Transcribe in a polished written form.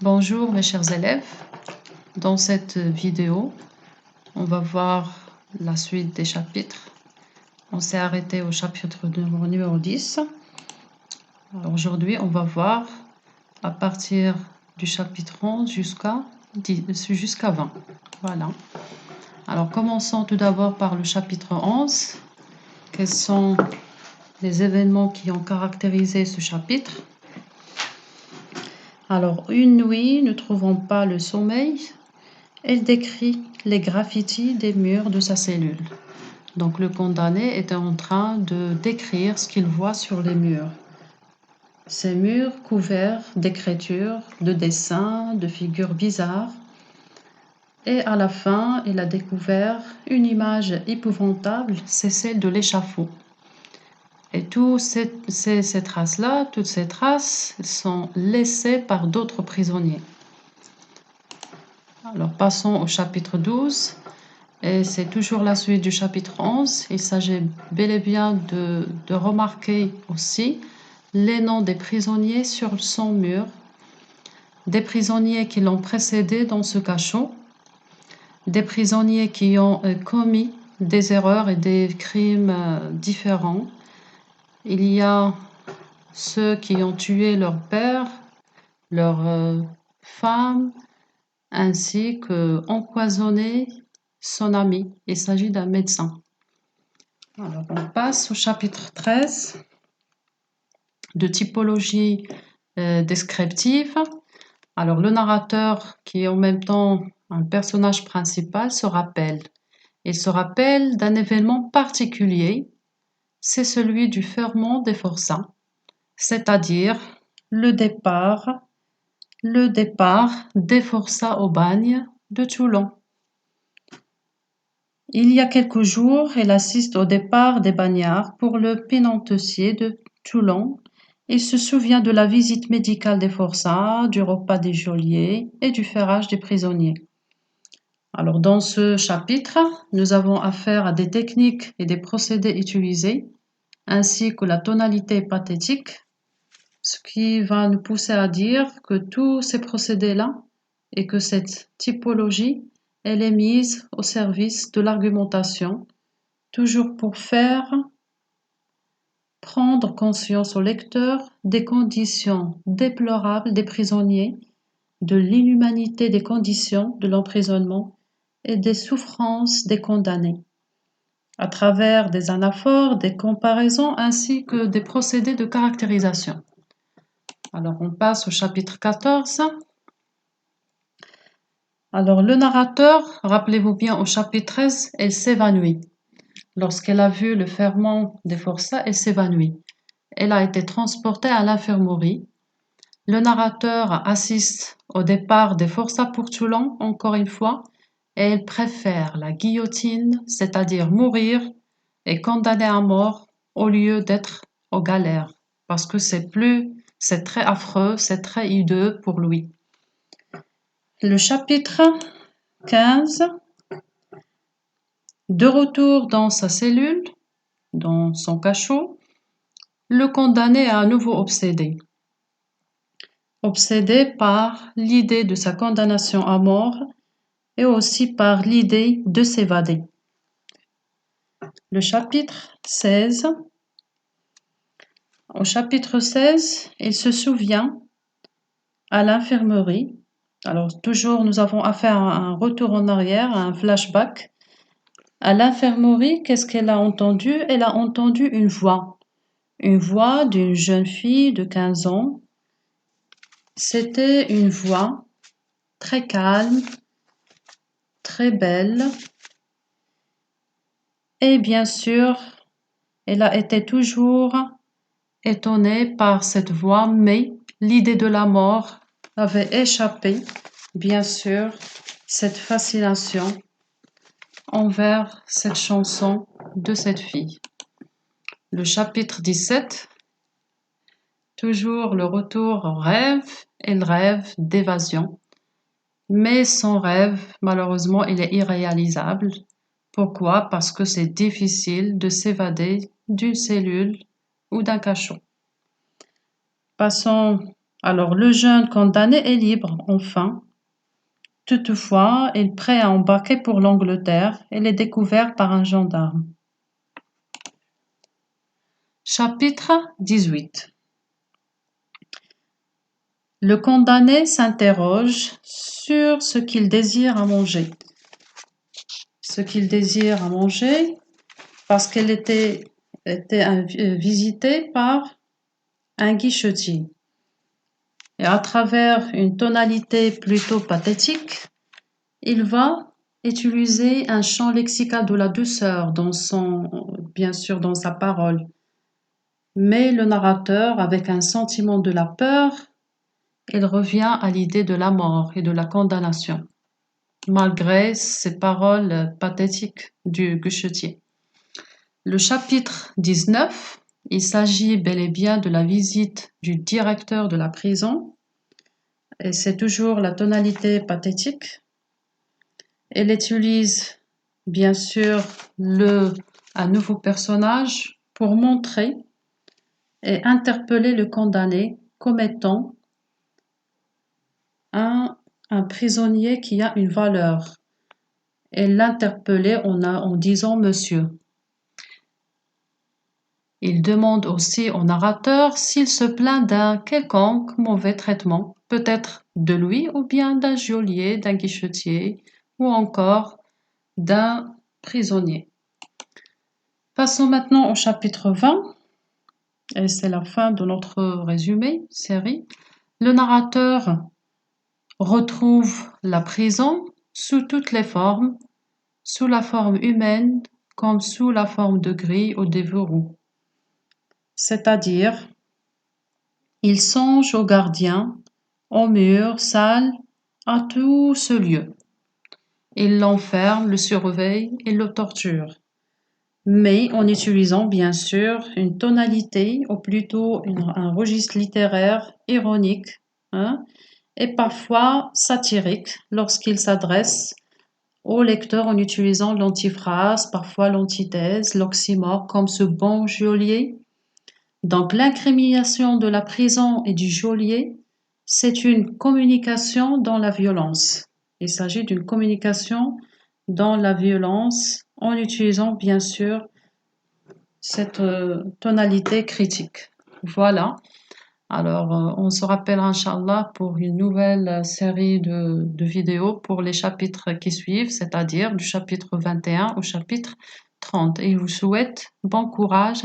Bonjour mes chers élèves, dans cette vidéo, on va voir la suite des chapitres. On s'est arrêté au chapitre numéro 10. Alors aujourd'hui, on va voir à partir du chapitre 11 jusqu'à 20. Voilà. Alors commençons tout d'abord par le chapitre 11. Quels sont les événements qui ont caractérisé ce chapitre? Alors, une nuit, ne trouvant pas le sommeil, elle décrit les graffitis des murs de sa cellule. Donc le condamné était en train de décrire ce qu'il voit sur les murs. Ces murs couverts d'écritures, de dessins, de figures bizarres. Et à la fin, il a découvert une image épouvantable, c'est celle de l'échafaud. Et toutes ces traces-là, toutes ces traces sont laissées par d'autres prisonniers. Alors passons au chapitre 12. Et c'est toujours la suite du chapitre 11. Il s'agit bel et bien de remarquer aussi les noms des prisonniers sur son mur, des prisonniers qui l'ont précédé dans ce cachot, des prisonniers qui ont commis des erreurs et des crimes différents. Il y a ceux qui ont tué leur père, leur femme, ainsi qu'empoisonné son ami. Il s'agit d'un médecin. Alors, on passe au chapitre 13 de typologie descriptive. Alors, le narrateur, qui est en même temps un personnage principal, se rappelle. Il se rappelle d'un événement particulier, c'est celui du ferment des forçats, c'est-à-dire le départ des forçats au bagne de Toulon. Il y a quelques jours, elle assiste au départ des bagnards pour le pénitencier de Toulon et se souvient de la visite médicale des forçats, du repas des geôliers et du ferrage des prisonniers. Alors, dans ce chapitre, nous avons affaire à des techniques et des procédés utilisés, ainsi que la tonalité pathétique, ce qui va nous pousser à dire que tous ces procédés-là et que cette typologie, elle est mise au service de l'argumentation, toujours pour faire prendre conscience au lecteur des conditions déplorables des prisonniers, de l'inhumanité des conditions de l'emprisonnement et des souffrances des condamnés, à travers des anaphores, des comparaisons ainsi que des procédés de caractérisation. Alors on passe au chapitre 14. Alors le narrateur, rappelez-vous bien au chapitre 13, elle s'évanouit. Lorsqu'elle a vu le ferment des forçats, elle s'évanouit. Elle a été transportée à l'infirmerie. Le narrateur assiste au départ des forçats pour Toulon, encore une fois, et elle préfère la guillotine, c'est-à-dire mourir et condamner à mort au lieu d'être aux galères, parce que c'est très affreux, c'est très hideux pour lui. Le chapitre 15. De retour dans sa cellule, dans son cachot, le condamné est à nouveau obsédé. Obsédé par l'idée de sa condamnation à mort et aussi par l'idée de s'évader. Le chapitre 16. Au chapitre 16, il se souvient à l'infirmerie. Alors toujours nous avons affaire à un retour en arrière, à un flashback. À l'infirmerie, qu'est-ce qu'elle a entendu? Elle a entendu une voix d'une jeune fille de 15 ans. C'était une voix très calme, très belle. Et bien sûr, elle a été toujours étonnée par cette voix, mais l'idée de la mort avait échappé, bien sûr, cette fascination envers cette chanson de cette fille. Le chapitre 17, toujours le retour au rêve, elle rêve d'évasion. Mais son rêve, malheureusement, il est irréalisable. Pourquoi? Parce que c'est difficile de s'évader d'une cellule ou d'un cachot. Passons Alors, le jeune condamné est libre, enfin. Toutefois, il est prêt à embarquer pour l'Angleterre et est découvert par un gendarme. Chapitre 18. Le condamné s'interroge sur ce qu'il désire à manger. Ce qu'il désire à manger, parce qu'elle était visitée par un guichetier. Et à travers une tonalité plutôt pathétique, il va utiliser un champ lexical de la douceur bien sûr dans sa parole. Mais le narrateur, avec un sentiment de la peur, il revient à l'idée de la mort et de la condamnation, malgré ces paroles pathétiques du guichetier. Le chapitre 19, il s'agit bel et bien de la visite du directeur de la prison, et c'est toujours la tonalité pathétique. Elle utilise bien sûr un nouveau personnage pour montrer et interpeller le condamné comme étant un prisonnier qui a une valeur, et l'interpeller en disant monsieur. Il demande aussi au narrateur s'il se plaint d'un quelconque mauvais traitement, peut-être de lui ou bien d'un geôlier, d'un guichetier ou encore d'un prisonnier. Passons maintenant au chapitre 20, et c'est la fin de notre résumé série. Le narrateur retrouve la prison sous toutes les formes, sous la forme humaine comme sous la forme de grille ou de verrou. C'est-à-dire, il songe aux gardiens, aux murs, salles, à tout ce lieu. Il l'enferme, le surveille et le torture, mais en utilisant bien sûr une tonalité ou plutôt un registre littéraire ironique, et parfois satirique lorsqu'il s'adresse au lecteur en utilisant l'antiphrase, parfois l'antithèse, l'oxymore comme ce bon geôlier. Donc l'incrimination de la prison et du geôlier, c'est une communication dans la violence. Il s'agit d'une communication dans la violence en utilisant bien sûr cette tonalité critique. Voilà. Alors, on se rappellera, Inch'Allah, pour une nouvelle série de vidéos pour les chapitres qui suivent, c'est-à-dire du chapitre 21 au chapitre 30. Et je vous souhaite bon courage.